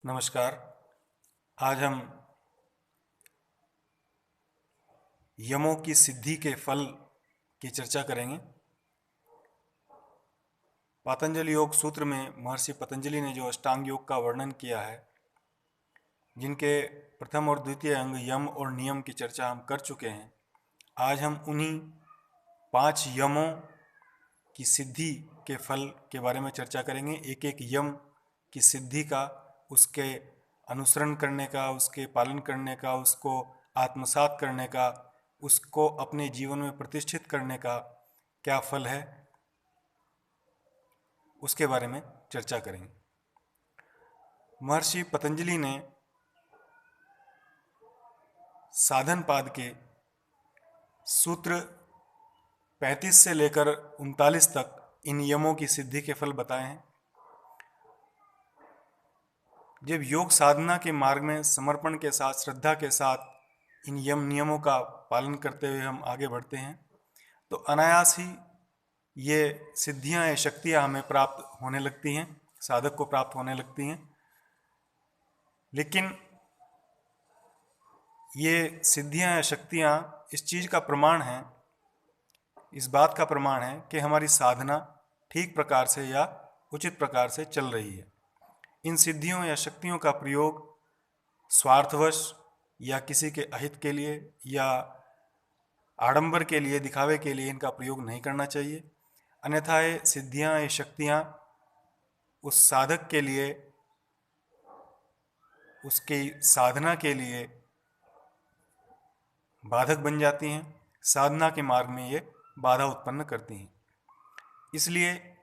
नमस्कार। आज हम यमों की सिद्धि के फल की चर्चा करेंगे। पतंजलि योग सूत्र में महर्षि पतंजलि ने जो अष्टांग योग का वर्णन किया है, जिनके प्रथम और द्वितीय अंग यम और नियम की चर्चा हम कर चुके हैं, आज हम उन्हीं 5 यमों की सिद्धि के फल के बारे में चर्चा करेंगे। एक एक यम की सिद्धि का, उसके अनुसरण करने का, उसके पालन करने का, उसको आत्मसात करने का, उसको अपने जीवन में प्रतिष्ठित करने का क्या फल है, उसके बारे में चर्चा करेंगे। महर्षि पतंजलि ने साधन पाद के सूत्र 35 से लेकर 39 तक इन यमों की सिद्धि के फल बताए हैं। जब योग साधना के मार्ग में समर्पण के साथ, श्रद्धा के साथ इन यम नियमों का पालन करते हुए हम आगे बढ़ते हैं, तो अनायास ही ये सिद्धियां या शक्तियां हमें प्राप्त होने लगती हैं, साधक को प्राप्त होने लगती हैं। लेकिन ये सिद्धियां या शक्तियां इस चीज़ का प्रमाण है, इस बात का प्रमाण है कि हमारी साधना ठीक प्रकार से या उचित प्रकार से चल रही है। इन सिद्धियों या शक्तियों का प्रयोग स्वार्थवश या किसी के अहित के लिए या आडंबर के लिए, दिखावे के लिए इनका प्रयोग नहीं करना चाहिए। अन्यथा ये सिद्धियां, ये शक्तियां उस साधक के लिए, उसकी साधना के लिए बाधक बन जाती हैं, साधना के मार्ग में ये बाधा उत्पन्न करती हैं। इसलिए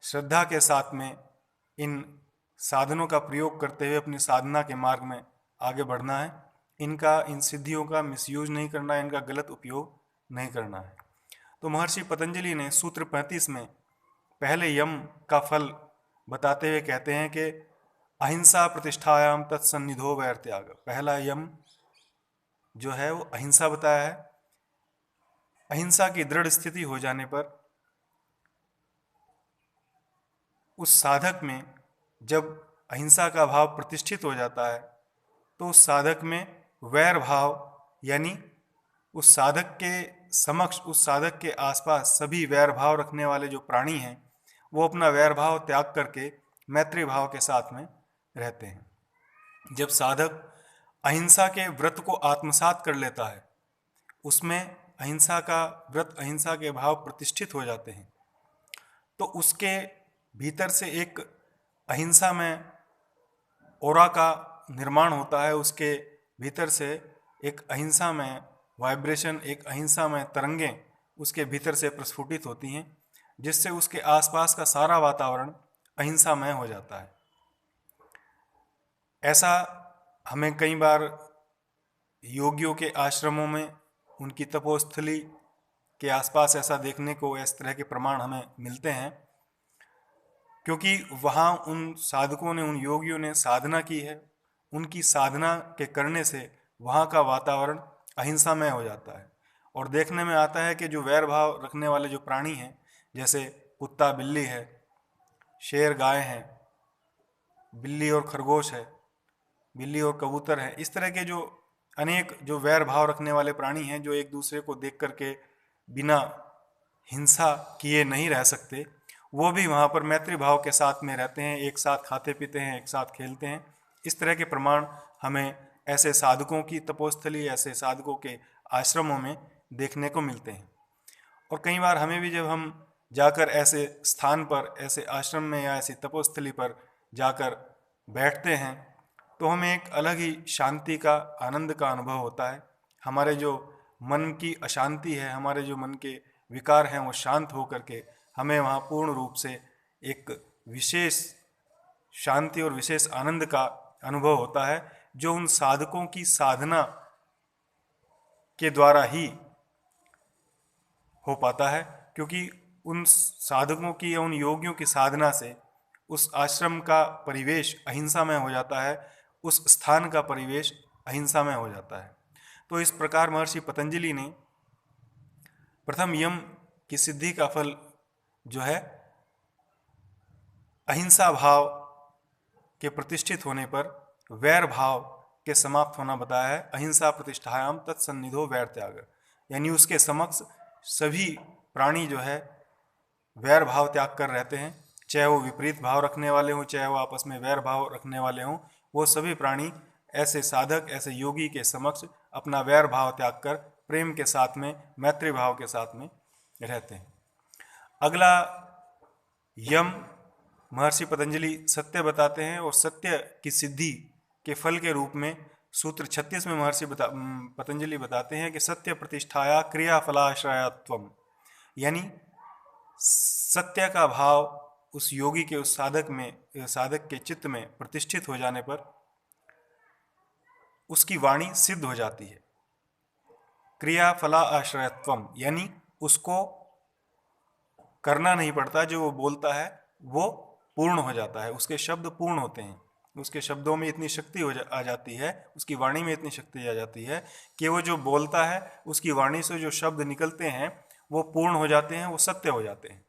श्रद्धा के साथ में इन साधनों का प्रयोग करते हुए अपनी साधना के मार्ग में आगे बढ़ना है। इन सिद्धियों का मिसयूज नहीं करना है, इनका गलत उपयोग नहीं करना है। तो महर्षि पतंजलि ने सूत्र 35 में पहले यम का फल बताते हुए कहते हैं कि अहिंसा प्रतिष्ठायाम तत्सन्निधो वैर त्याग। पहला यम जो है वो अहिंसा बताया है। अहिंसा की दृढ़ स्थिति हो जाने पर उस साधक में, जब अहिंसा का भाव प्रतिष्ठित हो जाता है, तो उस साधक में वैर भाव, यानी उस साधक के समक्ष, उस साधक के आसपास सभी वैर भाव रखने वाले जो प्राणी हैं, वो अपना वैर भाव त्याग करके मैत्री भाव के साथ में रहते हैं। जब साधक अहिंसा के व्रत को आत्मसात कर लेता है, उसमें अहिंसा का व्रत, अहिंसा के भाव प्रतिष्ठित हो जाते हैं, तो उसके भीतर से एक अहिंसा में ओरा का निर्माण होता है। उसके भीतर से एक अहिंसा में वाइब्रेशन, एक अहिंसा में तरंगें उसके भीतर से प्रस्फुटित होती हैं, जिससे उसके आसपास का सारा वातावरण अहिंसामय हो जाता है। ऐसा हमें कई बार योगियों के आश्रमों में, उनकी तपोस्थली के आसपास ऐसा देखने को, इस तरह के प्रमाण हमें मिलते हैं, क्योंकि वहाँ उन साधकों ने, उन योगियों ने साधना की है। उनकी साधना के करने से वहाँ का वातावरण अहिंसामय हो जाता है। और देखने में आता है कि जो वैर भाव रखने वाले जो प्राणी हैं, जैसे कुत्ता बिल्ली है, शेर गाय है, बिल्ली और खरगोश है, बिल्ली और कबूतर है, इस तरह के जो अनेक जो वैर भाव रखने वाले प्राणी हैं, जो एक दूसरे को देख करके बिना हिंसा किए नहीं रह सकते, वो भी वहाँ पर मैत्री भाव के साथ में रहते हैं, एक साथ खाते पीते हैं, एक साथ खेलते हैं। इस तरह के प्रमाण हमें ऐसे साधकों की तपोस्थली, ऐसे साधकों के आश्रमों में देखने को मिलते हैं। और कई बार हमें भी, जब हम जाकर ऐसे स्थान पर, ऐसे आश्रम में या ऐसी तपोस्थली पर जाकर बैठते हैं, तो हमें एक अलग ही शांति का, आनंद का अनुभव होता है। हमारे जो मन की अशांति है, हमारे जो मन के विकार हैं, वो शांत हो करके हमें वहाँ पूर्ण रूप से एक विशेष शांति और विशेष आनंद का अनुभव होता है, जो उन साधकों की साधना के द्वारा ही हो पाता है। क्योंकि उन साधकों की या उन योगियों की साधना से उस आश्रम का परिवेश अहिंसामय हो जाता है, उस स्थान का परिवेश अहिंसामय हो जाता है। तो इस प्रकार महर्षि पतंजलि ने प्रथम यम की सिद्धि का फल जो है अहिंसा भाव के प्रतिष्ठित होने पर वैर भाव के समाप्त होना बताया है। अहिंसा प्रतिष्ठायाम तत्सन्निधो वैर त्याग, यानी उसके समक्ष सभी प्राणी जो है वैर भाव त्याग कर रहते हैं, चाहे वो विपरीत भाव रखने वाले हों, चाहे वो आपस में वैर भाव रखने वाले हों, वो सभी प्राणी ऐसे साधक, ऐसे योगी के समक्ष अपना वैर भाव त्याग कर प्रेम के साथ में, मैत्री भाव के साथ में रहते हैं। अगला यम महर्षि पतंजलि सत्य बताते हैं, और सत्य की सिद्धि के फल के रूप में सूत्र 36 में महर्षि पतंजलि बताते हैं कि सत्य प्रतिष्ठाया क्रिया फलाश्रयत्वम, यानी सत्य का भाव उस योगी के, उस साधक के चित्त में प्रतिष्ठित हो जाने पर उसकी वाणी सिद्ध हो जाती है। क्रिया फला आश्रयत्वम, यानी उसको करना नहीं पड़ता, जो वो बोलता है वो पूर्ण हो जाता है, उसके शब्द पूर्ण होते हैं, उसके शब्दों में इतनी शक्ति आ जाती है, उसकी वाणी में इतनी शक्ति आ जाती है कि वो जो बोलता है उसकी वाणी से जो शब्द निकलते हैं वो पूर्ण हो जाते हैं, वो सत्य हो जाते हैं।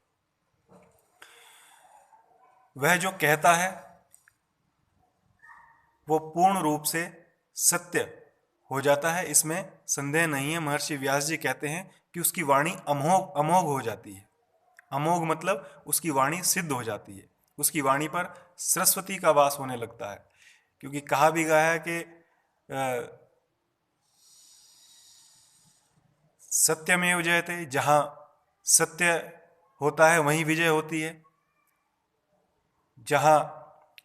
वह जो कहता है वो पूर्ण रूप से सत्य हो जाता है, इसमें संदेह नहीं है। महर्षि व्यास जी कहते हैं कि उसकी वाणी अमोघ हो जाती है। अमोघ मतलब उसकी वाणी सिद्ध हो जाती है, उसकी वाणी पर सरस्वती का वास होने लगता है, क्योंकि कहा भी गया है कि सत्यमेव जयते, जहाँ सत्य होता है वहीं विजय होती है, जहाँ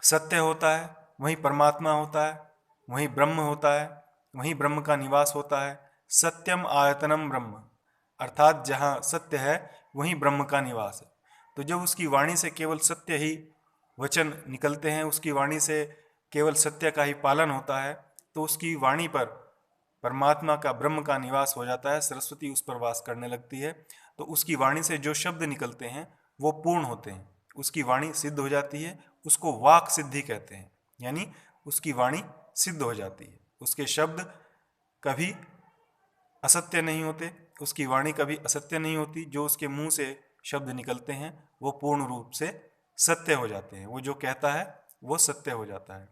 सत्य होता है वहीं परमात्मा होता है, वहीं ब्रह्म होता है, वहीं ब्रह्म का निवास होता है। सत्यम आयतनम ब्रह्म, अर्थात जहाँ सत्य है वहीं ब्रह्म का निवास है। तो जब उसकी वाणी से केवल सत्य ही वचन निकलते हैं, उसकी वाणी से केवल सत्य का ही पालन होता है, तो उसकी वाणी पर परमात्मा का, ब्रह्म का निवास हो जाता है, सरस्वती उस पर वास करने लगती है। तो उसकी वाणी से जो शब्द निकलते हैं वो पूर्ण होते हैं, उसकी वाणी सिद्ध हो जाती है, उसको वाक सिद्धि कहते हैं, यानी उसकी वाणी सिद्ध हो जाती है, उसके शब्द कभी असत्य नहीं होते, उसकी वाणी कभी असत्य नहीं होती, जो उसके मुंह से शब्द निकलते हैं वो पूर्ण रूप से सत्य हो जाते हैं, वो जो कहता है वो सत्य हो जाता है।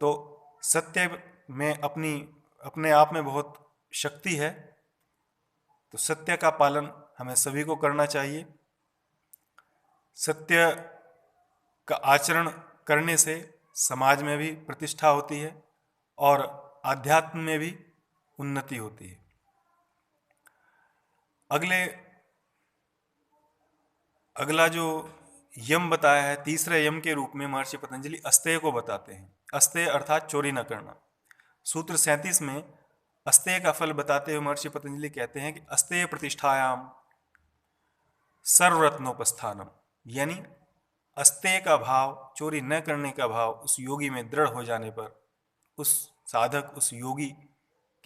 तो सत्य में अपने आप में बहुत शक्ति है, तो सत्य का पालन हमें सभी को करना चाहिए। सत्य का आचरण करने से समाज में भी प्रतिष्ठा होती है और आध्यात्म में भी उन्नति होती है। अगला जो यम बताया है, तीसरे यम के रूप में महर्षि पतंजलि अस्तेय को बताते हैं। अस्तेय अर्थात चोरी न करना। सूत्र 37 में अस्तेय का फल बताते हुए महर्षि पतंजलि कहते हैं कि अस्तेय प्रतिष्ठायाम सर्वरत्नोपस्थानम, यानी अस्तेय का भाव, चोरी न करने का भाव उस योगी में दृढ़ हो जाने पर उस साधक, उस योगी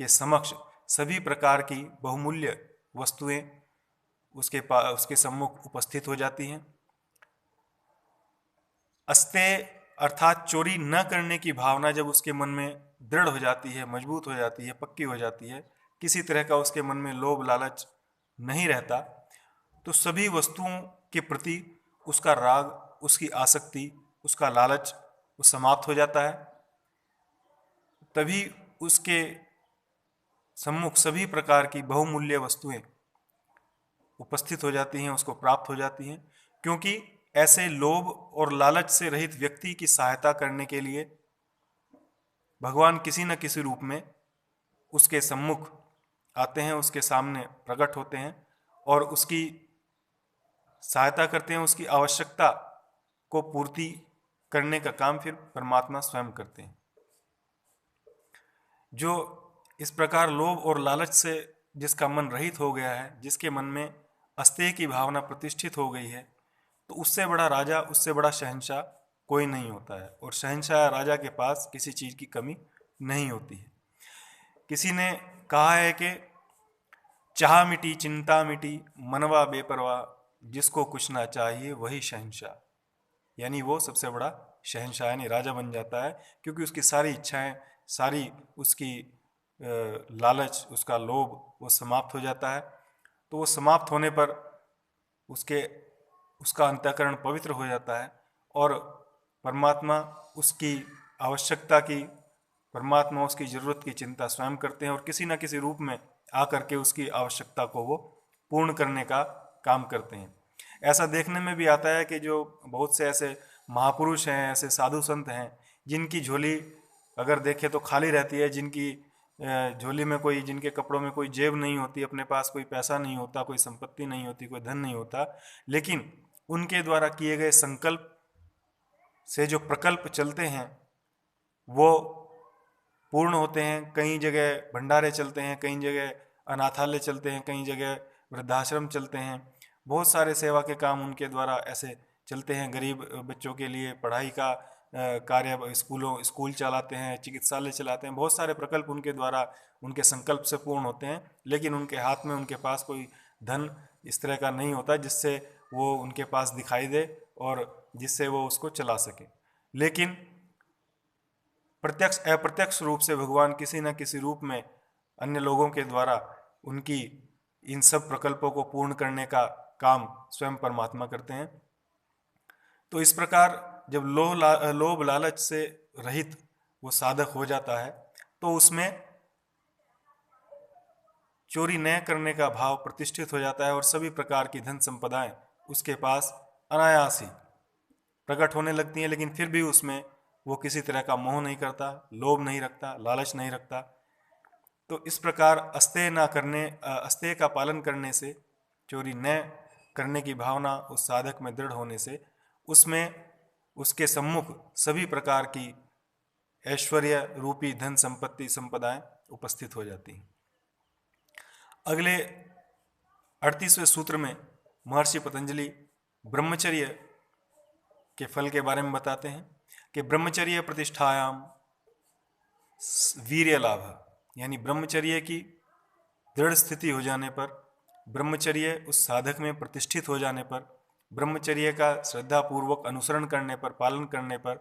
के समक्ष सभी प्रकार की बहुमूल्य वस्तुएं उसके सम्मुख उपस्थित हो जाती हैं। अस्तेय अर्थात चोरी न करने की भावना जब उसके मन में दृढ़ हो जाती है, मजबूत हो जाती है, पक्की हो जाती है, किसी तरह का उसके मन में लोभ लालच नहीं रहता, तो सभी वस्तुओं के प्रति उसका राग, उसकी आसक्ति, उसका लालच वो समाप्त हो जाता है। तभी उसके सम्मुख सभी प्रकार की बहुमूल्य वस्तुएं उपस्थित हो जाती हैं, उसको प्राप्त हो जाती हैं, क्योंकि ऐसे लोभ और लालच से रहित व्यक्ति की सहायता करने के लिए भगवान किसी न किसी रूप में उसके सम्मुख आते हैं, उसके सामने प्रकट होते हैं और उसकी सहायता करते हैं। उसकी आवश्यकता को पूर्ति करने का काम फिर परमात्मा स्वयं करते हैं। जो इस प्रकार लोभ और लालच से जिसका मन रहित हो गया है, जिसके मन में अस्तेय की भावना प्रतिष्ठित हो गई है, तो उससे बड़ा राजा, उससे बड़ा शहंशाह कोई नहीं होता है, और शहंशाह राजा के पास किसी चीज़ की कमी नहीं होती है। किसी ने कहा है कि चाह मिटी चिंता मिटी मनवा बेपरवाह, जिसको कुछ ना चाहिए वही शहंशाह, यानी वो सबसे बड़ा शहंशाह यानी राजा बन जाता है, क्योंकि उसकी सारी इच्छाएं, सारी उसकी लालच, उसका लोभ वो समाप्त हो जाता है। तो वो समाप्त होने पर उसका अंतःकरण पवित्र हो जाता है और परमात्मा उसकी आवश्यकता की, परमात्मा उसकी ज़रूरत की चिंता स्वयं करते हैं और किसी न किसी रूप में आकर के उसकी आवश्यकता को वो पूर्ण करने का काम करते हैं। ऐसा देखने में भी आता है कि जो बहुत से ऐसे महापुरुष हैं, ऐसे साधु संत हैं जिनकी झोली अगर देखें तो खाली रहती है, जिनकी झोली में कोई, जिनके कपड़ों में कोई जेब नहीं होती, अपने पास कोई पैसा नहीं होता, कोई संपत्ति नहीं होती, कोई धन नहीं होता, लेकिन उनके द्वारा किए गए संकल्प से जो प्रकल्प चलते हैं वो पूर्ण होते हैं। कई जगह भंडारे चलते हैं, कई जगह अनाथालय चलते हैं, कई जगह वृद्धाश्रम चलते हैं, बहुत सारे सेवा के काम उनके द्वारा ऐसे चलते हैं। गरीब बच्चों के लिए पढ़ाई का कार्य, स्कूल चलाते हैं, चिकित्सालय चलाते हैं, बहुत सारे प्रकल्प उनके द्वारा, उनके संकल्प से पूर्ण होते हैं, लेकिन उनके हाथ में, उनके पास कोई धन इस तरह का नहीं होता जिससे वो उनके पास दिखाई दे और जिससे वो उसको चला सके। लेकिन प्रत्यक्ष अप्रत्यक्ष रूप से भगवान किसी न किसी रूप में अन्य लोगों के द्वारा उनकी इन सब प्रकल्पों को पूर्ण करने का काम स्वयं परमात्मा करते हैं। तो इस प्रकार जब लोभ लालच से रहित वो साधक हो जाता है तो उसमें चोरी न करने का भाव प्रतिष्ठित हो जाता है और सभी प्रकार की धन संपदाएं उसके पास अनायास ही प्रकट होने लगती हैं, लेकिन फिर भी उसमें वो किसी तरह का मोह नहीं करता, लोभ नहीं रखता, लालच नहीं रखता। तो इस प्रकार अस्तेय का पालन करने से, चोरी न करने की भावना उस साधक में दृढ़ होने से उसमें उसके सम्मुख सभी प्रकार की ऐश्वर्य रूपी धन संपत्ति संपदाएं उपस्थित हो जाती हैं। अगले 38वें सूत्र में महर्षि पतंजलि ब्रह्मचर्य के फल के बारे में बताते हैं कि ब्रह्मचर्य प्रतिष्ठायाम वीर्य लाभ, यानी ब्रह्मचर्य की दृढ़ स्थिति हो जाने पर, ब्रह्मचर्य उस साधक में प्रतिष्ठित हो जाने पर, ब्रह्मचर्य का श्रद्धापूर्वक अनुसरण करने पर, पालन करने पर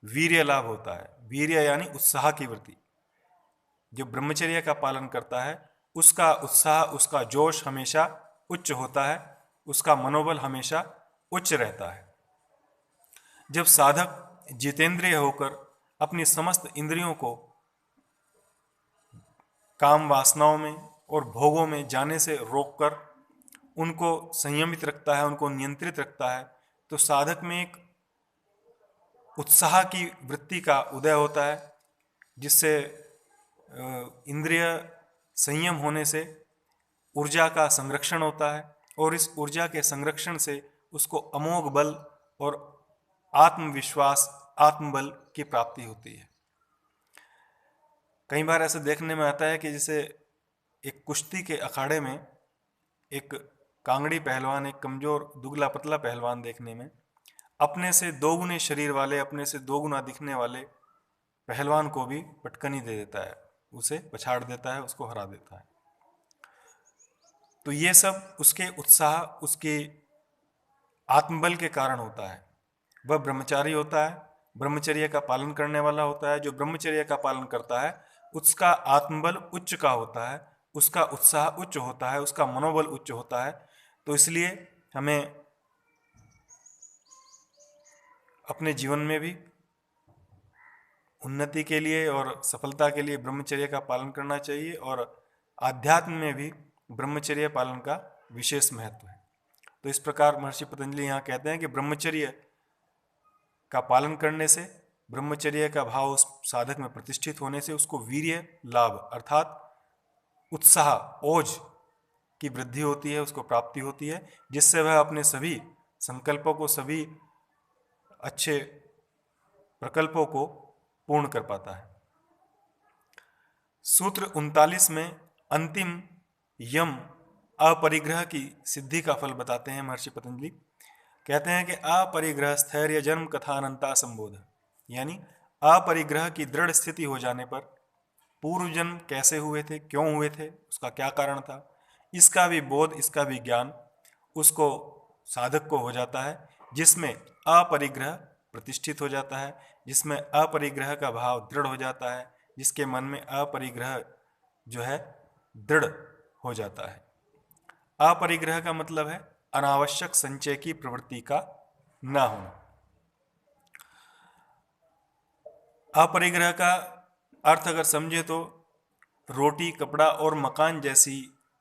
वीर्य लाभ होता है। वीर्य यानी उत्साह की वृत्ति। जो ब्रह्मचर्य का पालन करता है उसका उत्साह, उसका जोश हमेशा उच्च होता है, उसका मनोबल हमेशा उच्च रहता है। जब साधक जितेंद्रिय होकर अपनी समस्त इंद्रियों को काम वासनाओं में और भोगों में जाने से रोककर उनको संयमित रखता है, उनको नियंत्रित रखता है, तो साधक में एक उत्साह की वृत्ति का उदय होता है, जिससे इंद्रिय संयम होने से ऊर्जा का संरक्षण होता है और इस ऊर्जा के संरक्षण से उसको अमोघ बल और आत्मविश्वास, आत्मबल की प्राप्ति होती है। कई बार ऐसे देखने में आता है कि जैसे एक कुश्ती के अखाड़े में एक कांगड़ी पहलवान, एक कमजोर दुबला पतला पहलवान देखने में अपने से दोगुने शरीर वाले, अपने से दोगुना दिखने वाले पहलवान को भी पटकनी दे देता है, उसे पछाड़ देता है, उसको हरा देता है। तो ये सब उसके उत्साह, उसके आत्मबल के कारण होता है। वह ब्रह्मचारी होता है, ब्रह्मचर्य का पालन करने वाला होता है। जो ब्रह्मचर्य का पालन करता है उसका आत्मबल उच्च का होता है, उसका उत्साह उच्च होता है, उसका मनोबल उच्च होता है। तो इसलिए हमें अपने जीवन में भी उन्नति के लिए और सफलता के लिए ब्रह्मचर्य का पालन करना चाहिए और आध्यात्म में भी ब्रह्मचर्य पालन का विशेष महत्व है। तो इस प्रकार महर्षि पतंजलि यहाँ कहते हैं कि ब्रह्मचर्य का पालन करने से, ब्रह्मचर्य का भाव उस साधक में प्रतिष्ठित होने से उसको वीर्य लाभ अर्थात उत्साह, ओज की वृद्धि होती है, उसको प्राप्ति होती है, जिससे वह अपने सभी संकल्पों को, सभी अच्छे प्रकल्पों को पूर्ण कर पाता है। सूत्र 39 में अंतिम यम अपरिग्रह की सिद्धि का फल बताते हैं महर्षि पतंजलि। कहते हैं कि अपरिग्रह स्थैर्य जन्म कथानंता संबोध, यानी अपरिग्रह की दृढ़ स्थिति हो जाने पर पूर्व जन्म कैसे हुए थे, क्यों हुए थे, उसका क्या कारण था, इसका भी बोध, इसका भी ज्ञान उसको साधक को हो जाता है, जिसमें अपरिग्रह प्रतिष्ठित हो जाता है, जिसमें अपरिग्रह का भाव दृढ़ हो जाता है, जिसके मन में अपरिग्रह जो है दृढ़ हो जाता है। अपरिग्रह का मतलब है अनावश्यक संचय की प्रवृत्ति का न होना। अपरिग्रह का अर्थ अगर समझे तो रोटी, कपड़ा और मकान जैसी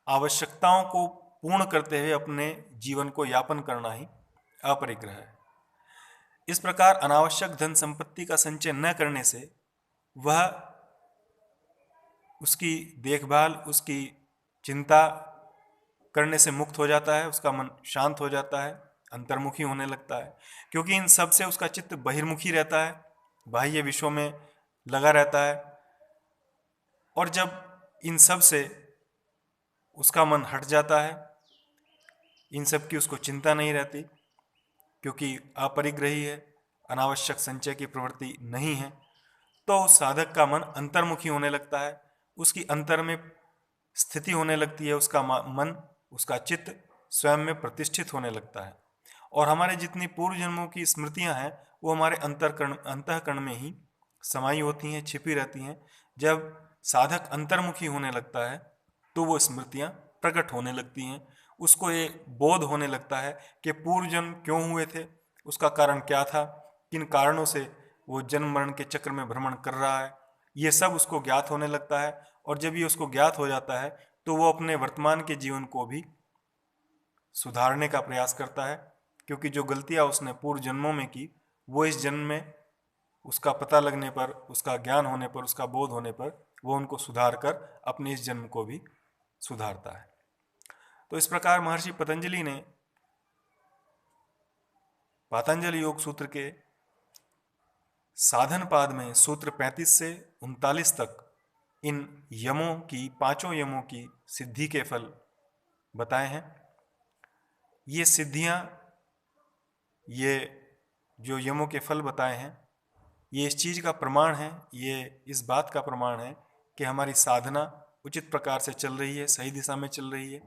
आवश्यकताओं को पूर्ण करते हुए अपने जीवन को यापन करना ही अपरिग्रह है। इस प्रकार अनावश्यक धन संपत्ति का संचय न करने से वह उसकी देखभाल, उसकी चिंता करने से मुक्त हो जाता है, उसका मन शांत हो जाता है, अंतर्मुखी होने लगता है, क्योंकि इन सब से उसका चित्त बहिर्मुखी रहता है, बाह्य विषयों में लगा रहता है। और जब इन सब से उसका मन हट जाता है, इन सब की उसको चिंता नहीं रहती, क्योंकि अपरिग्रही है, अनावश्यक संचय की प्रवृत्ति नहीं है, तो उस साधक का मन अंतर्मुखी होने लगता है, उसकी अंतर में स्थिति होने लगती है, उसका मन, उसका चित्त स्वयं में प्रतिष्ठित होने लगता है। और हमारे जितनी पूर्व जन्मों की स्मृतियां हैं वो हमारे अंतःकरण में ही समाई होती हैं, छिपी रहती हैं। जब साधक अंतर्मुखी होने लगता है तो वो स्मृतियां प्रकट होने लगती हैं, उसको ये बोध होने लगता है कि पूर्व जन्म क्यों हुए थे, उसका कारण क्या था, किन कारणों से वो जन्म मरण के चक्र में भ्रमण कर रहा है, ये सब उसको ज्ञात होने लगता है। और जब ये उसको ज्ञात हो जाता है तो वो अपने वर्तमान के जीवन को भी सुधारने का प्रयास करता है, क्योंकि जो गलतियां उसने पूर्व जन्मों में की वो इस जन्म में उसका पता लगने पर, उसका ज्ञान होने पर, उसका बोध होने पर वो उनको सुधार कर अपने इस जन्म को भी सुधारता है। तो इस प्रकार महर्षि पतंजलि ने पातंजलि योग सूत्र के साधन पाद में सूत्र 35 से 39 तक इन यमों की, पांचों यमों की सिद्धि के फल बताए हैं। ये सिद्धियां, ये जो यमों के फल बताए हैं, ये इस चीज़ का प्रमाण है, ये इस बात का प्रमाण है कि हमारी साधना उचित प्रकार से चल रही है, सही दिशा में चल रही है।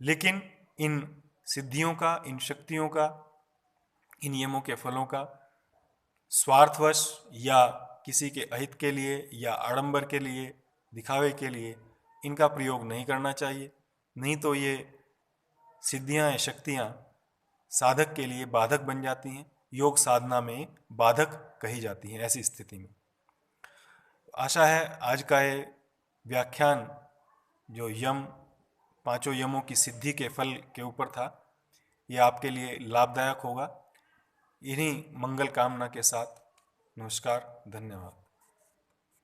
लेकिन इन सिद्धियों का, इन शक्तियों का, इन यमों के फलों का स्वार्थवश या किसी के अहित के लिए या आडंबर के लिए, दिखावे के लिए इनका प्रयोग नहीं करना चाहिए, नहीं तो ये सिद्धियां या शक्तियां साधक के लिए बाधक बन जाती हैं, योग साधना में बाधक कही जाती हैं ऐसी स्थिति में। आशा है आज का ये व्याख्यान जो पांचों यमों की सिद्धि के फल के ऊपर था, ये आपके लिए लाभदायक होगा। इन्हीं मंगल कामना के साथ नमस्कार, धन्यवाद।